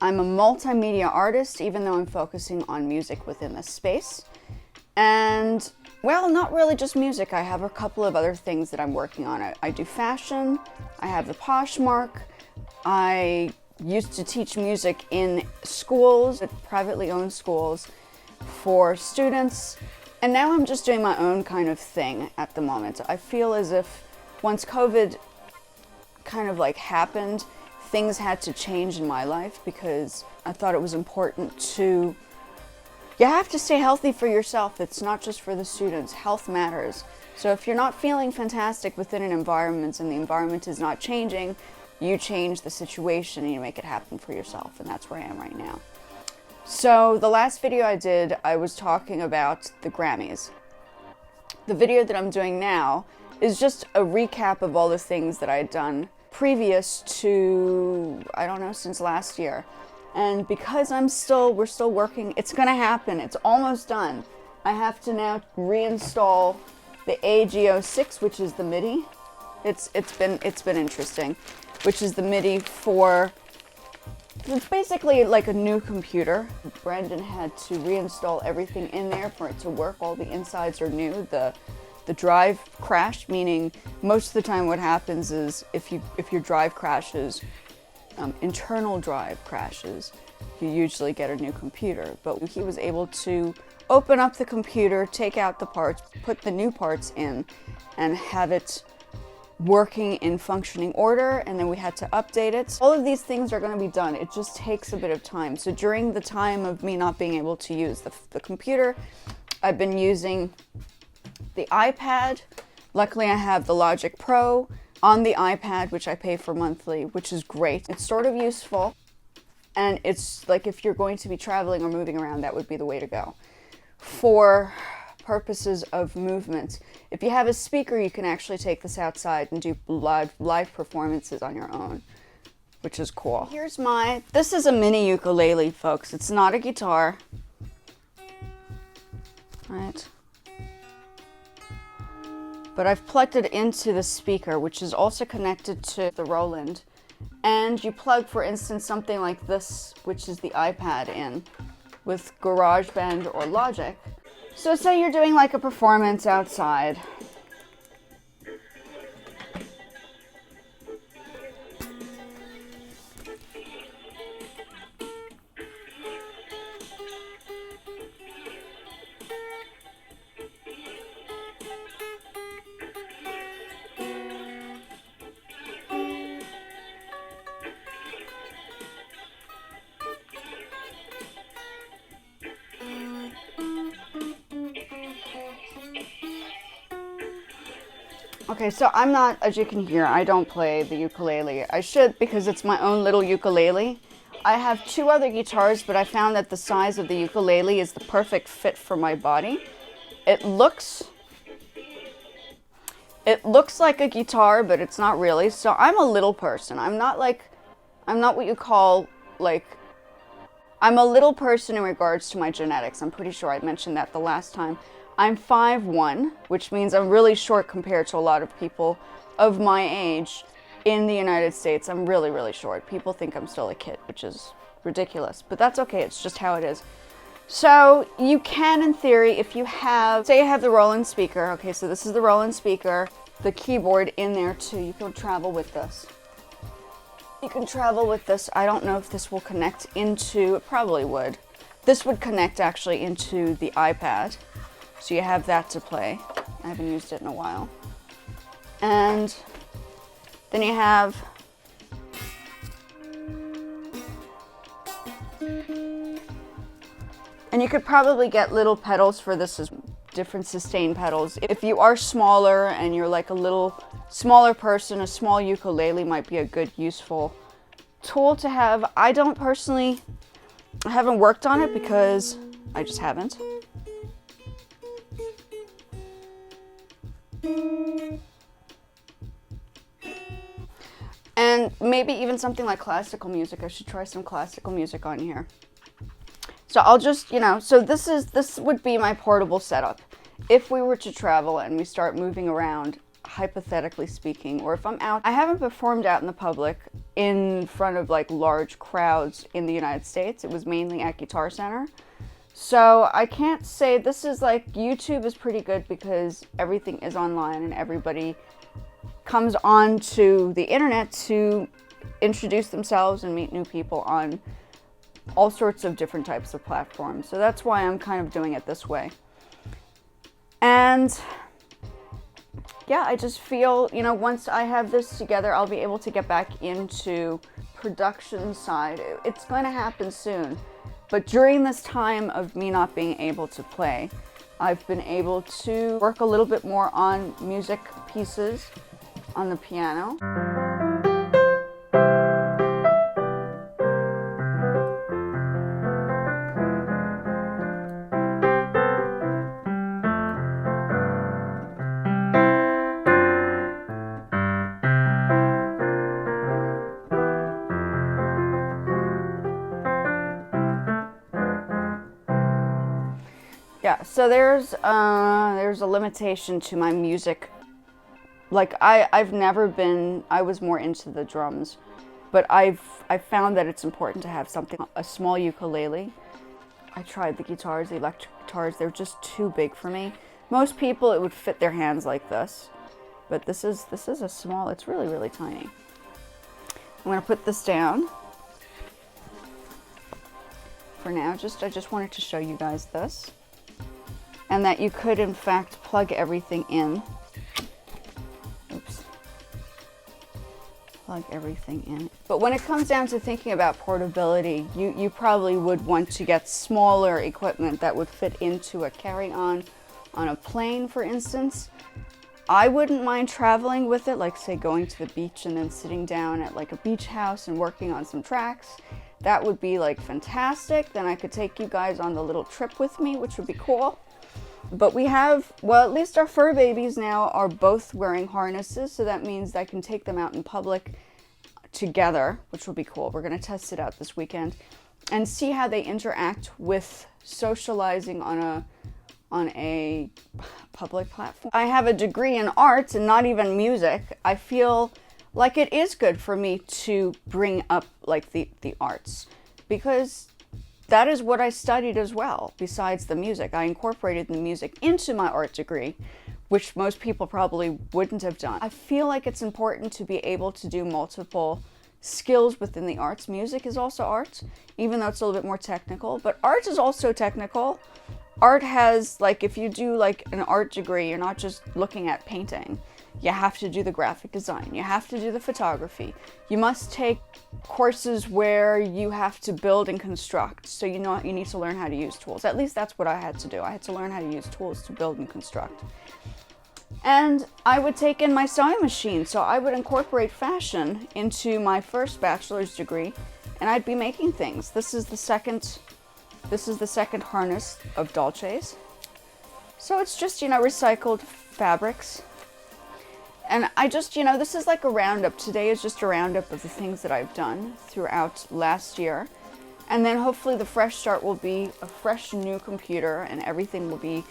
I'm a multimedia artist, even though I'm focusing on music within this space. And, well, not really just music. I have a couple of other things that I'm working on. I do fashion, I have the Poshmark, I used to teach music in schools, privately owned schools, for students, and now I'm just doing my own kind of thing at the moment. I feel as if once COVID kind of like happened, things had to change in my life because I thought it was important to, you have to stay healthy for yourself. It's not just for the students. Health matters. So if you're not feeling fantastic within an environment and the environment is not changing, you change the situation and you make it happen for yourself. And that's where I am right now. So the last video I did, I was talking about the Grammys. The video that I'm doing now is just a recap of all the things that I had done previous to, I don't know, since last year. And because we're still working, it's gonna happen. It's almost done. I have to now reinstall the AGO6, which is the MIDI. It's been interesting, which is the MIDI for, it's basically like a new computer. Brendan had to reinstall everything in there for it to work. All the insides are new. The drive crashed, meaning most of the time what happens is if your drive crashes, internal drive crashes, you usually get a new computer. But he was able to open up the computer, take out the parts, put the new parts in, and have it working in functioning order, and then we had to update it. All of these things are going to be done. It just takes a bit of time. So during the time of me not being able to use the computer, I've been using the iPad. Luckily, I have the Logic Pro on the iPad, which I pay for monthly, which is great. It's sort of useful, and it's like if you're going to be traveling or moving around, that would be the way to go. For purposes of movement, if you have a speaker, you can actually take this outside and do live performances on your own, which is cool. This is a mini ukulele, folks. It's not a guitar, right? But I've plugged it into the speaker, which is also connected to the Roland. And you plug, for instance, something like this, which is the iPad in, with GarageBand or Logic. So say you're doing like a performance outside. Okay, so I'm not, as you can hear, I don't play the ukulele. I should, because it's my own little ukulele. I have two other guitars, but I found that the size of the ukulele is the perfect fit for my body. It looks like a guitar, but it's not really. So I'm a little person. I'm not what you call, like, I'm a little person in regards to my genetics. I'm pretty sure I mentioned that the last time. I'm 5'1", which means I'm really short compared to a lot of people of my age in the United States. I'm really, really short. People think I'm still a kid, which is ridiculous, but that's okay. It's just how it is. So you can, in theory, if you have, say you have the Roland speaker. Okay, so this is the Roland speaker, the keyboard in there too. You can travel with this. You can travel with this. I don't know if this will connect into, it probably would. This would connect actually into the iPad. So you have that to play. I haven't used it in a while. And then you have and you could probably get little pedals for this as different sustain pedals. If you are smaller and you're like a little smaller person, a small ukulele might be a good useful tool to have. I haven't worked on it because I just haven't. And maybe even something like classical music. I should try some classical music on here. So I'll just, so this would be my portable setup. If we were to travel and we start moving around, hypothetically speaking, or if I'm out, I haven't performed out in the public in front of like large crowds in the United States. It was mainly at Guitar Center. So I can't say this is like, YouTube is pretty good because everything is online and everybody comes onto the internet to introduce themselves and meet new people on all sorts of different types of platforms. So that's why I'm kind of doing it this way. And yeah, I just feel, you know, once I have this together, I'll be able to get back into production side. It's going to happen soon. But during this time of me not being able to play, I've been able to work a little bit more on music pieces on the piano. Yeah, so there's a limitation to my music. Like I've never been, I was more into the drums, but I've found that it's important to have something, a small ukulele. I tried the guitars, the electric guitars, they're just too big for me. Most people, it would fit their hands like this, but this is a small, it's really, really tiny. I'm gonna put this down for now. I just wanted to show you guys this. And that you could, in fact, plug everything in. Oops. Plug everything in. But when it comes down to thinking about portability, you probably would want to get smaller equipment that would fit into a carry-on on a plane, for instance. I wouldn't mind traveling with it, like say going to the beach and then sitting down at like a beach house and working on some tracks. That would be like fantastic. Then I could take you guys on the little trip with me, which would be cool. But we have, well, at least our fur babies now are both wearing harnesses, so that means I can take them out in public together, which will be cool. We're going to test it out this weekend and see how they interact with socializing on a public platform. I have a degree in arts and not even music. I feel like it is good for me to bring up like the arts, because that is what I studied as well, besides the music. I incorporated the music into my art degree, which most people probably wouldn't have done. I feel like it's important to be able to do multiple skills within the arts. Music is also art, even though it's a little bit more technical, but art is also technical. Art has, like, if you do like an art degree, you're not just looking at painting. You have to do the graphic design. You have to do the photography. You must take courses where you have to build and construct. So you know you need to learn how to use tools. At least that's what I had to do. I had to learn how to use tools to build and construct. And I would take in my sewing machine. So I would incorporate fashion into my first bachelor's degree, and I'd be making things. This is the second harness of Dolce's. So it's just, you know, recycled fabrics. And I just, you know, this is like a roundup. Today is just a roundup of the things that I've done throughout last year. And then hopefully the fresh start will be a fresh new computer, and everything will be,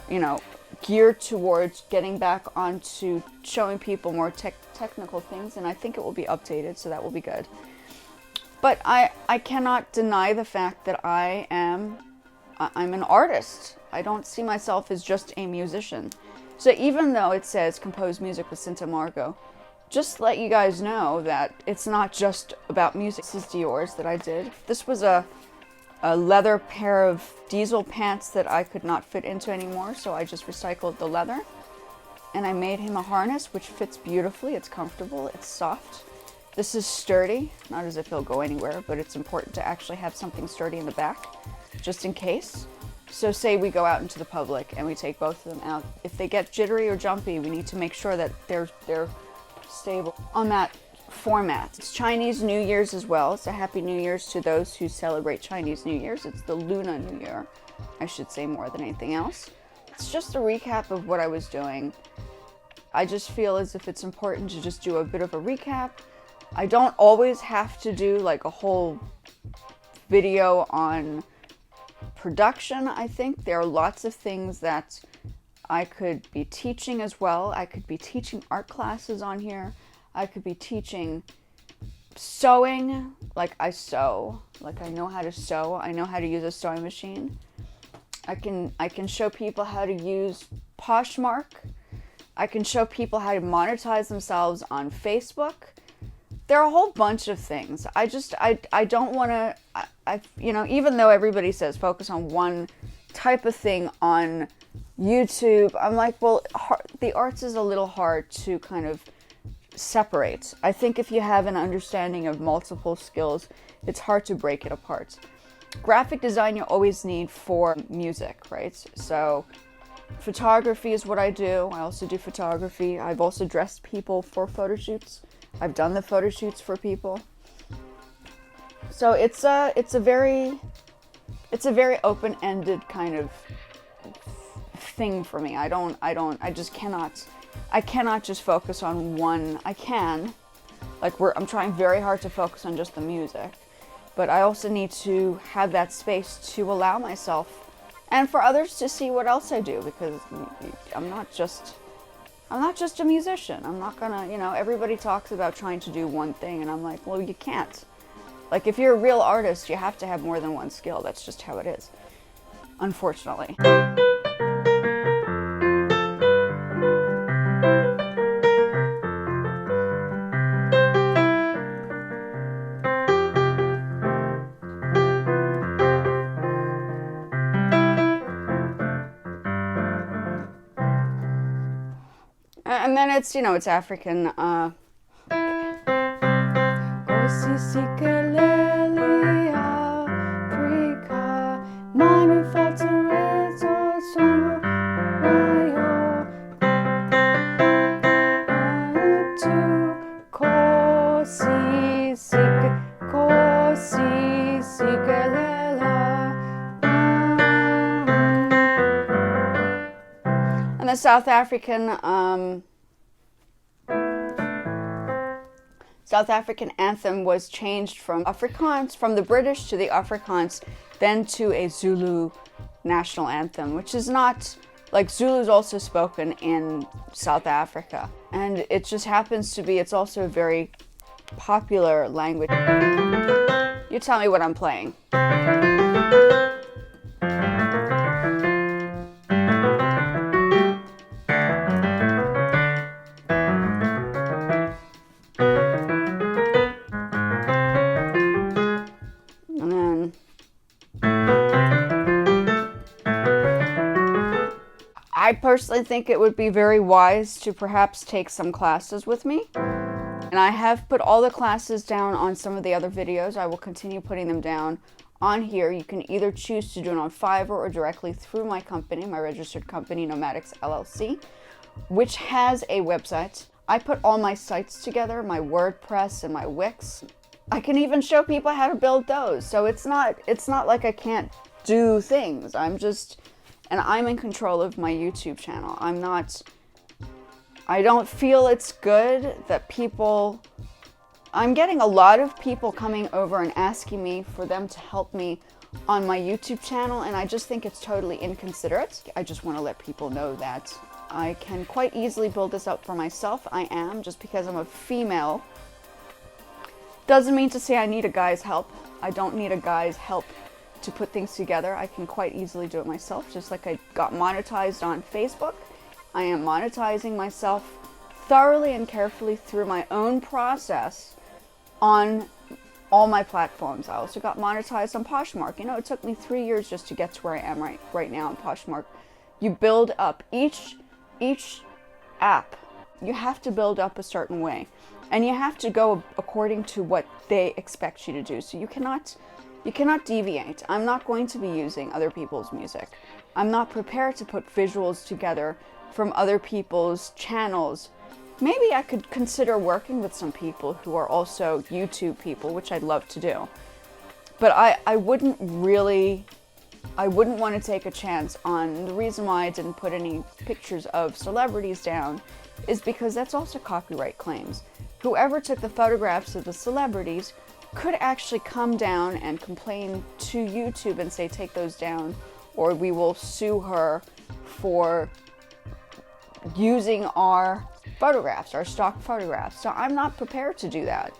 you know, geared towards getting back onto showing people more technical things. And I think it will be updated, so that will be good. But I cannot deny the fact that I'm an artist. I don't see myself as just a musician. So even though it says compose music with Cinta Margot, just to let you guys know that it's not just about music. This is Dior's that I did. This was a leather pair of diesel pants that I could not fit into anymore, so I just recycled the leather. And I made him a harness which fits beautifully. It's comfortable, it's soft. This is sturdy, not as if he'll go anywhere, but it's important to actually have something sturdy in the back, just in case. So say we go out into the public and we take both of them out. If they get jittery or jumpy, we need to make sure that they're stable on that format. It's Chinese New Year's as well. So Happy New Year's to those who celebrate Chinese New Year's. It's the Lunar New Year, I should say, more than anything else. It's just a recap of what I was doing. I just feel as if it's important to just do a bit of a recap. I don't always have to do like a whole video on production. I think there are lots of things that I could be teaching as well. I could be teaching art classes on here. I could be teaching Sewing, like I sew, like I know how to sew. I know how to use a sewing machine. I can show people how to use Poshmark. I can show people how to monetize themselves on Facebook. There are a whole bunch of things. I don't want to, even though everybody says focus on one type of thing on YouTube, I'm like, well, the arts is a little hard to kind of separate. I think if you have an understanding of multiple skills, it's hard to break it apart. Graphic design you always need for music, right? So photography is what I do. I also do photography. I've also dressed people for photo shoots. I've done the photo shoots for people. So it's a very open-ended kind of thing for me. I cannot just focus on one. I can, I'm trying very hard to focus on just the music, but I also need to have that space to allow myself and for others to see what else I do, because I'm not just a musician. I'm not gonna, everybody talks about trying to do one thing, and I'm like, well, you can't. Like, if you're a real artist, you have to have more than one skill. That's just how it is, unfortunately. And then it's African. And the South African anthem was changed from Afrikaans, from the British to the Afrikaans, then to a Zulu national anthem, which is not, Zulu is also spoken in South Africa. And it just happens to be, it's also a very popular language. You tell me what I'm playing. I personally think it would be very wise to perhaps take some classes with me. And I have put all the classes down on some of the other videos. I will continue putting them down on here. You can either choose to do it on Fiverr or directly through my company, my registered company, Nomadics LLC, which has a website. I put all my sites together, my WordPress and my Wix. I can even show people how to build those. So it's not like I can't do things. And I'm in control of my YouTube channel. I don't feel it's good that I'm getting a lot of people coming over and asking me for them to help me on my YouTube channel, and I just think it's totally inconsiderate. I just want to let people know that I can quite easily build this up for myself. I am, just because I'm a female. Doesn't mean to say I need a guy's help. I don't need a guy's help to put things together. I can quite easily do it myself, just like I got monetized on Facebook. I am monetizing myself thoroughly and carefully through my own process on all my platforms. I also got monetized on Poshmark. It took me 3 years just to get to where I am right now on Poshmark. You build up each app. You have to build up a certain way, and you have to go according to what they expect you to do. So you cannot deviate. I'm not going to be using other people's music. I'm not prepared to put visuals together from other people's channels. Maybe I could consider working with some people who are also YouTube people, which I'd love to do. But I wouldn't want to take a chance on, the reason why I didn't put any pictures of celebrities down is because that's also copyright claims. Whoever took the photographs of the celebrities could actually come down and complain to YouTube and say, take those down, or we will sue her for using our photographs, our stock photographs. So I'm not prepared to do that.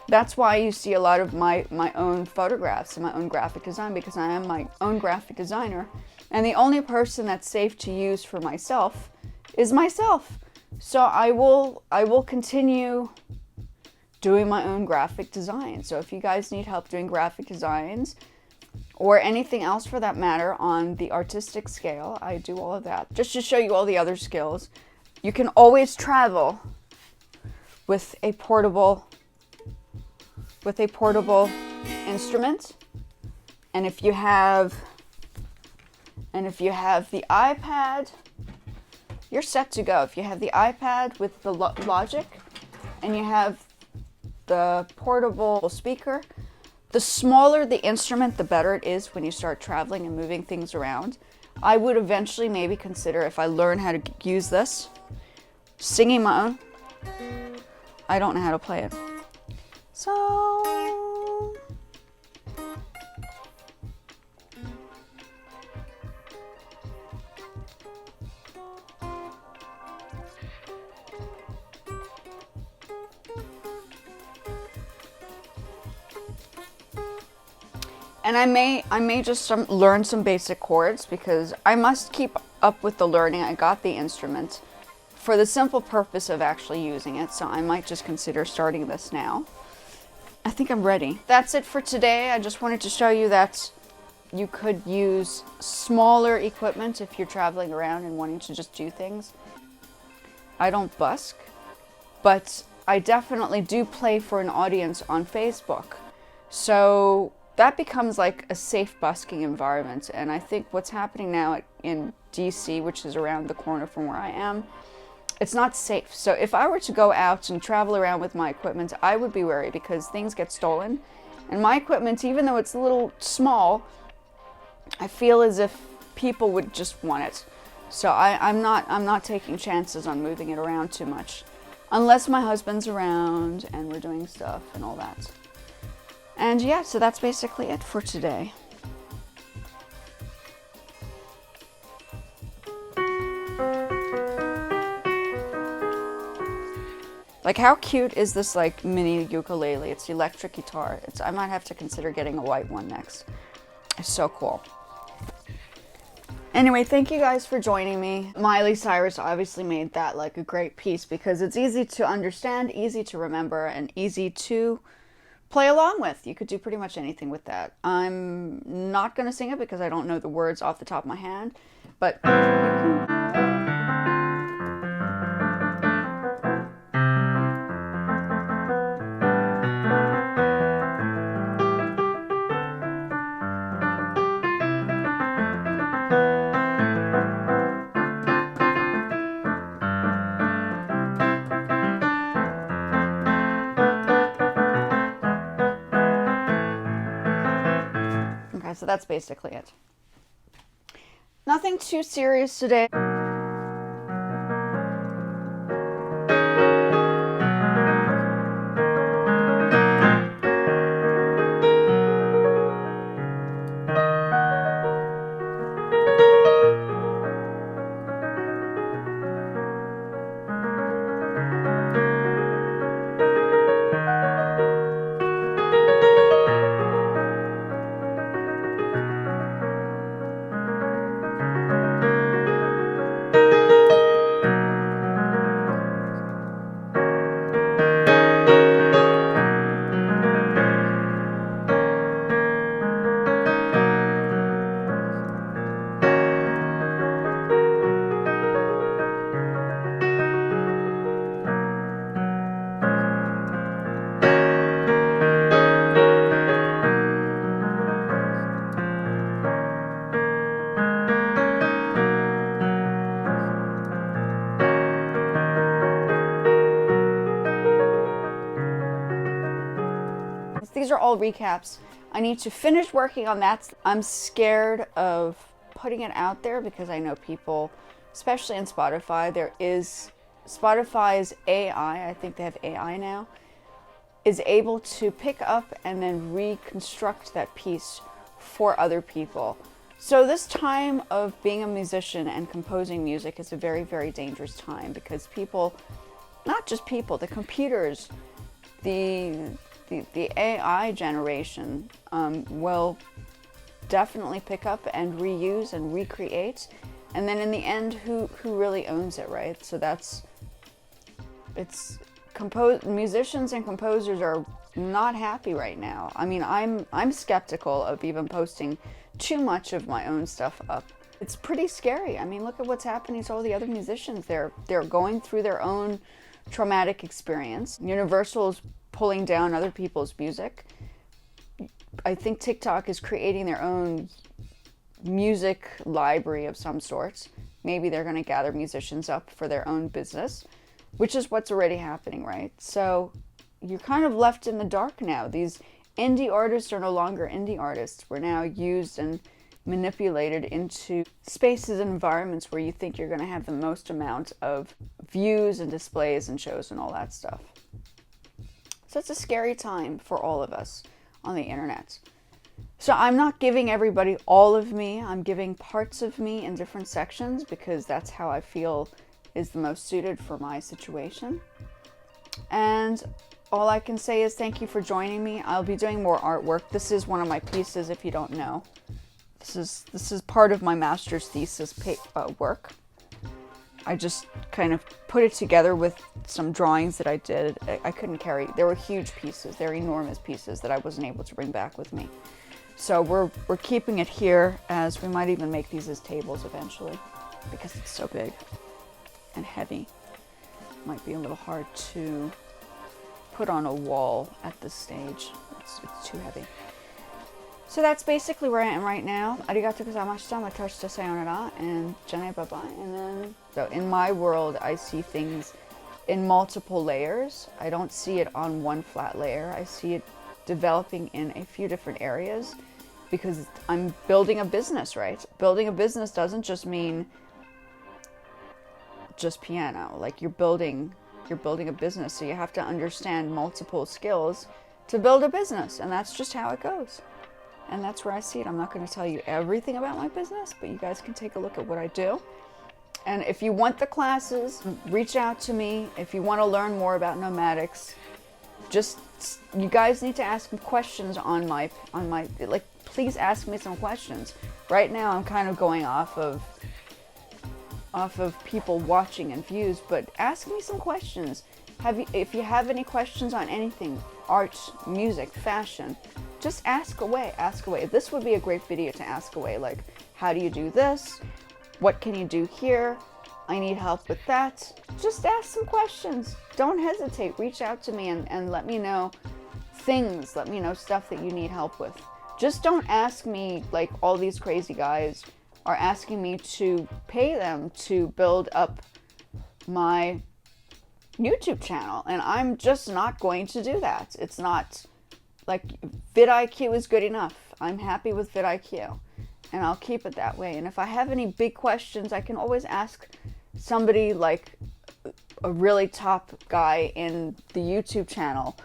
That's why you see a lot of my own photographs and my own graphic design, because I am my own graphic designer. And the only person that's safe to use for myself is myself. So I will continue doing my own graphic design. So if you guys need help doing graphic designs or anything else for that matter on the artistic scale, I do all of that. Just to show you all the other skills. You can always travel with a portable instrument. And if you have the iPad, you're set to go. If you have the iPad with the Logic and you have the portable speaker, the smaller the instrument, the better it is when you start traveling and moving things around. I would eventually maybe consider, if I learn how to use this, singing my own. I don't know how to play it. So and I may just learn some basic chords, because I must keep up with the learning. I got the instrument for the simple purpose of actually using it, so I might just consider starting this now. I think I'm ready. That's it for today. I just wanted to show you that you could use smaller equipment if you're traveling around and wanting to just do things. I don't busk, but I definitely do play for an audience on Facebook. So that becomes like a safe busking environment. And I think what's happening now in DC, which is around the corner from where I am, it's not safe. So if I were to go out and travel around with my equipment, I would be wary, because things get stolen. And my equipment, even though it's a little small, I feel as if people would just want it. So I'm not taking chances on moving it around too much, unless my husband's around and we're doing stuff and all that. And yeah, so that's basically it for today. Like, how cute is this like mini ukulele? It's electric guitar. I might have to consider getting a white one next. It's so cool. Anyway, thank you guys for joining me. Miley Cyrus obviously made that like a great piece, because it's easy to understand, easy to remember, and easy to play along with. You could do pretty much anything with that. I'm not going to sing it because I don't know the words off the top of my head, but so that's basically it. Nothing too serious today. These are all recaps. I need to finish working on that. I'm scared of putting it out there because I know people, especially in Spotify, there is Spotify's AI, I think they have AI now, is able to pick up and then reconstruct that piece for other people. So this time of being a musician and composing music is a very, very dangerous time, because people, not just people, the computers, the the AI generation will definitely pick up and reuse and recreate, and then in the end, who really owns it, right? So musicians and composers are not happy right now. I mean, I'm skeptical of even posting too much of my own stuff up. It's pretty scary. I mean, look at what's happening to all the other musicians. They're going through their own traumatic experience. Universal's pulling down other people's music. I think TikTok is creating their own music library of some sorts. Maybe they're going to gather musicians up for their own business, which is what's already happening, right? So you're kind of left in the dark now. These indie artists are no longer indie artists. We're now used and manipulated into spaces and environments where you think you're going to have the most amount of views and displays and shows and all that stuff. So it's a scary time for all of us on the internet. So I'm not giving everybody all of me. I'm giving parts of me in different sections because that's how I feel is the most suited for my situation. And all I can say is thank you for joining me. I'll be doing more artwork. This is one of my pieces, if you don't know. This is part of my master's thesis work. I just kind of put it together with some drawings that I did. I couldn't carry. They were huge pieces. They're enormous pieces that I wasn't able to bring back with me. So we're keeping it here, as we might even make these as tables eventually because it's so big and heavy. Might be a little hard to put on a wall at this stage. It's too heavy. So that's basically where I am right now. Arigatou gozaimashita, matashita sayonara, and jane bye-bye. And then, so in my world, I see things in multiple layers. I don't see it on one flat layer. I see it developing in a few different areas because I'm building a business, right? Building a business doesn't just mean just piano. Like you're building a business, so you have to understand multiple skills to build a business, and that's just how it goes. And that's where I see it. I'm not going to tell you everything about my business, but you guys can take a look at what I do. And if you want the classes, reach out to me. If you want to learn more about nomadics, you guys need to ask me questions on my please ask me some questions. Right now I'm kind of going off of people watching and views, but ask me some questions. If you have any questions on anything, art, music, fashion, just ask away. This would be a great video to ask away, like, how do you do this? What can you do here? I need help with that. Just ask some questions. Don't hesitate. Reach out to me and let me know things. Let me know stuff that you need help with. Just don't ask me like all these crazy guys are asking me to pay them to build up my YouTube channel, and I'm just not going to do that. It's not like vidIQ is good enough. I'm happy with vidIQ, and I'll keep it that way. And if I have any big questions, I can always ask somebody like a really top guy in the YouTube channel.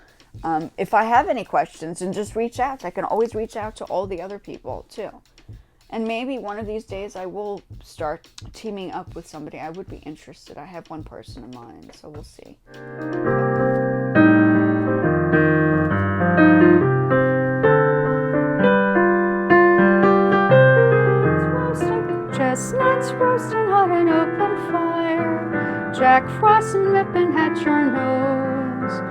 If I have any questions, and just reach out. I can always reach out to all the other people too. And maybe one of these days I will start teaming up with somebody. I would be interested. I have one person in mind, so we'll see. Chestnuts roasting hot in open fire. Jack Frost and nipping at your nose.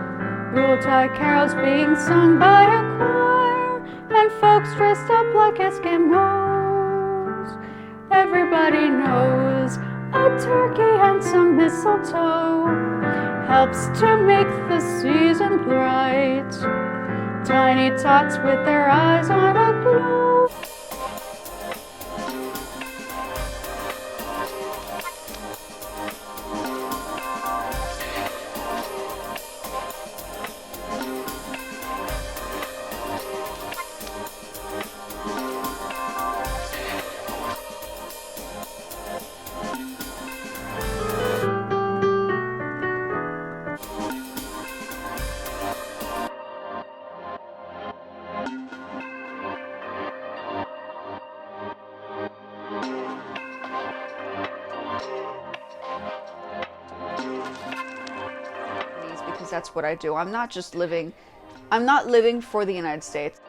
Yuletide carols being sung by a choir, and folks dressed up like Eskimos. Everybody knows a turkey and some mistletoe helps to make the season bright. Tiny tots with their eyes on a glow. That's what I do. I'm not just living I'm not living for the United States.